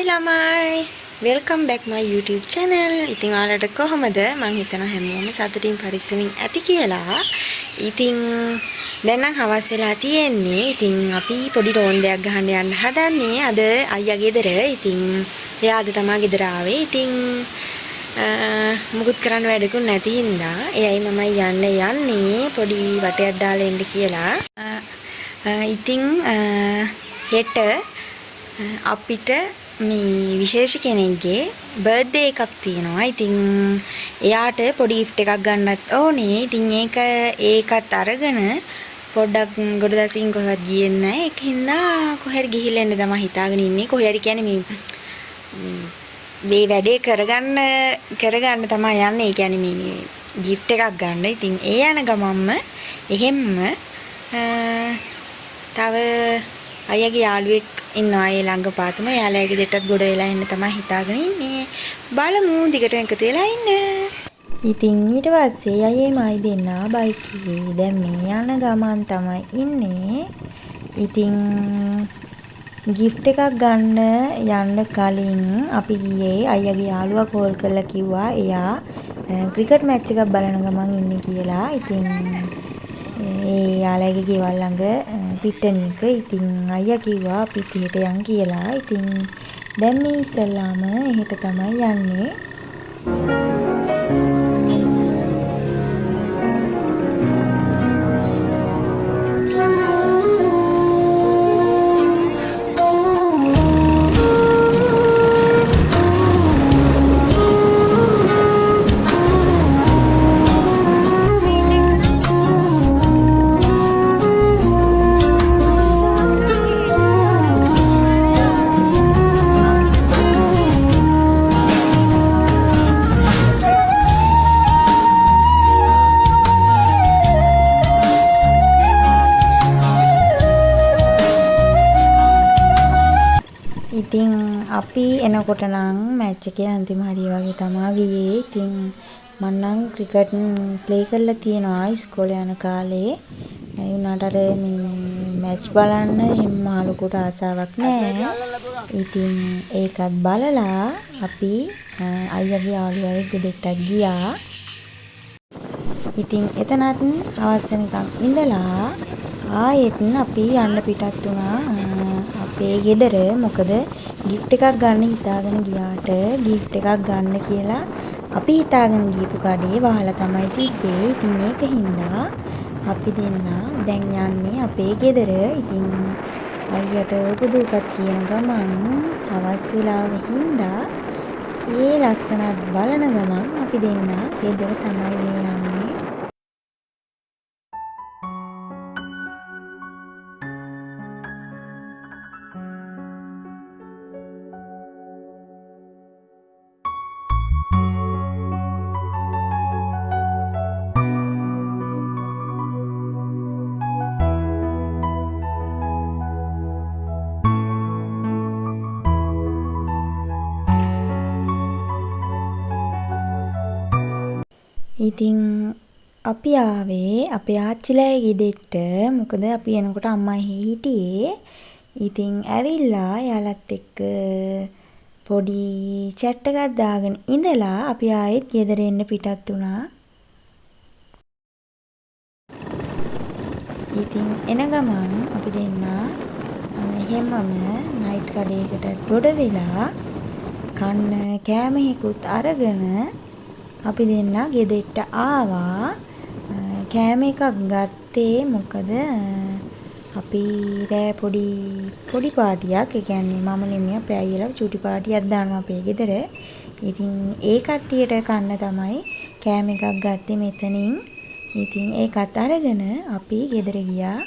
ළමයි welcome back my YouTube channel. ඉතින් ඔයාලට කොහමද? මං හිතනවා හැමෝම සතුටින් පරිස්සමින් ඇති කියලා. ඉතින් දැන් නම් හවස් වෙලා තියෙන්නේ. ඉතින් අපි පොඩි රෝන්දයක් ගහන්න යන්න හදන්නේ. අද අයියා ගෙදර. ඉතින් එයා අද තමයි ගෙදර ආවේ. ඉතින් මුකුත් කරන්න වැඩකුත් නැති හින්දා එයයි මමයි යන්නේ පොඩි වටයක් දාලා එන්න කියලා. ඉතින් හෙට අපිට මේ විශේෂ කෙනෙක්ගේ බර්ත්ඩේ එකක් තියෙනවා. ඉතින් එයාට පොඩි gift එකක් ගන්නත් ඕනේ. ඉතින් ඒකත් අරගෙන පොඩ්ඩක් ගොඩදසින් කොහෙවත් ගියේ නැහැ. ඒකින්ද කොහෙද ගිහිල්ලා එන්න තමයි හිතාගෙන ඉන්නේ. කොහෙද කියන්නේ මේ වැඩේ කරගන්න තමයි යන්නේ. ඒ කියන්නේ මේ gift එකක් ගන්න. ඉතින් ඒ යන ගමන්ම එහෙම්ම තව අයියාගේ යාළුවෙක් ඉන්නවා ඒ ළඟ පාතම. එයාලගේ දෙටත් ගොඩ වෙලා එන්න තමයි හිතාගෙන ඉන්නේ. බලමු දිගට එකතු වෙලා ඉන්න. ඉතින් ඊට පස්සේ අයියේ මයි දෙන්නා බයික් එකේ දැන් මේ යන ගමන් තමයි ඉන්නේ. ඉතින් gift එකක් ගන්න යන්න කලින් අපි ගියේ අයියාගේ යාළුවා කෝල් කරලා කිව්වා එයා ක්‍රිකට් මැච් එකක් බලන ගමන් ඉන්නේ කියලා. ඉතින් ඒ යාළුවගේ ගෙවල් ළඟ පිට්ටනියක. ඉතින් අයියා කිව්වා අපිත් එහෙට යන් කියලා. ඉතින් දැන් මේ ඉස්සල්ලාම එහෙට තමයි යන්නේ. ඉතින් අපි එනකොට නම් මැච් එකේ අන්තිම හරිය වගේ තමයි ගියේ. ඉතින් මම නම් ක්‍රිකට් ප්ලේ කරලා තියෙනවා ඉස්කෝලේ යන කාලේ. ඒ වුණාට අර මේ මැච් බලන්න එහෙම ලොකුට ආසාවක් නැහැ. ඉතින් ඒකත් බලලා අපි අයියාගේ යාළුවාගේ ගෙදරට ගියා. ඉතින් එතනත් හවස නිකන් ඉඳලා ආයෙත් අපි යන්න පිටත් වුණා අපේ ගෙදර. මොකද gift එකක් ගන්න හිතාගෙන ගියාට gift එකක් ගන්න කියලා අපි හිතාගෙන ගියපු කඩේ වහලා තමයි තිබ්බේ. ඉතින් ඒක හින්දා අපි දෙන්නා දැන් යන්නේ අපේ ගෙදර. ඉතින් අයියට උපදූපත් කියන ගමන් හවස් වෙලාවෙ හින්දා ඒ ලස්සනත් බලන ගමන් අපි දෙන්නා ගෙදර තමයි මේ යන්නේ. ඉතින් අපි ආවේ අපේ ආච්චිලාගේ ගෙදරට. මොකද අපි එනකොට අම්මා හිටියේ. ඉතින් ඇවිල්ලා යාළුවත් එක්ක පොඩි chat එකක් දාගෙන ඉඳලා අපි ආයෙත් ගෙදර එන්න පිටත් වුණා. ඉතින් එන ගමන් අපි දෙන්නා එහෙමම නයිට් කඩේකට ගොඩ වෙලා කන්න කෑම හිකුත් අරගෙන අපි දෙන්නා ගෙදරට ආවා. කෑම එකක් ගත්තේ මොකද අපි රෑ පොඩි පාටියක්, ඒ කියන්නේ මම නෙමෙයි අපේ අයියලා චුටි පාටියක් දානවා අපේ ගෙදර. ඉතින් ඒ කට්ටියට කන්න තමයි කෑම එකක් ගත්තේ මෙතනින්. ඉතින් ඒකත් අරගෙන අපි ගෙදර ගියා.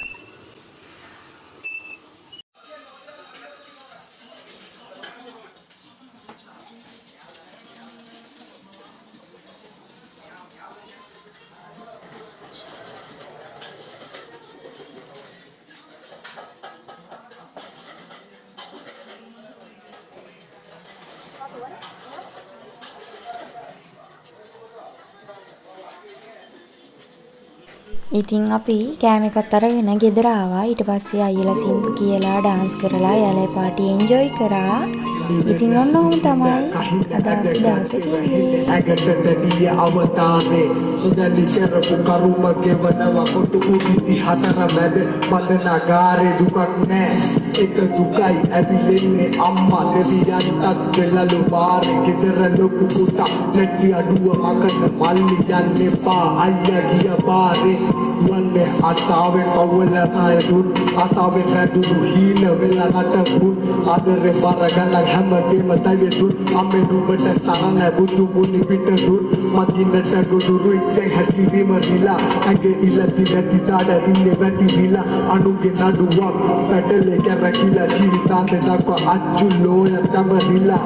ඉතින් අපි කෑම එකත් අරගෙන ගෙදර ආවා. ඊට පස්සේ අයියලා සින්දු කියලා ඩාන්ස් කරලා යාළුවා පාටි එන්ජොයි කරා. ඉතින් ඔන්න ඔහොම තමයි අද අපි දවස කිව්වේ. ඇගට දැඩිය අවතාරේ සුදලි කරපු කරුම ගෙවනවා කොටු උදිති හතර මැද බඳනාගාරේ දුකක් නෑ එක දුකයි ඇවිලෙන්නේ අම්මා දෙවියන්ටත් වෙලලු බාරේ ගෙදර ලොකු පුතා නැටි අඩුව මකට මල්ලි යන්න එපා අයියා ගිය බාරේ වන්නේ අසාවෙන් පවුල නාය දුන් අසාවෙන් රැඳුණු හීන වෙලා නටපුන් ආදරේ බර ගණන් හැමදේම තගේ දුන් අම්මේ නුඹට සරණ බුදු මුනි පිට දුන් මගින්නට ගොදුරු ඉච්චෙන් හැසිරීම රිලා ඇගේ ඉලති නැති දාඩ ඉන්නේ වැටි විලා අනුගේ නඩුවක් පැටලේ කැරකිලා ජීවිතාන්ත දක්වා අච්චු ලෝය තම රිලා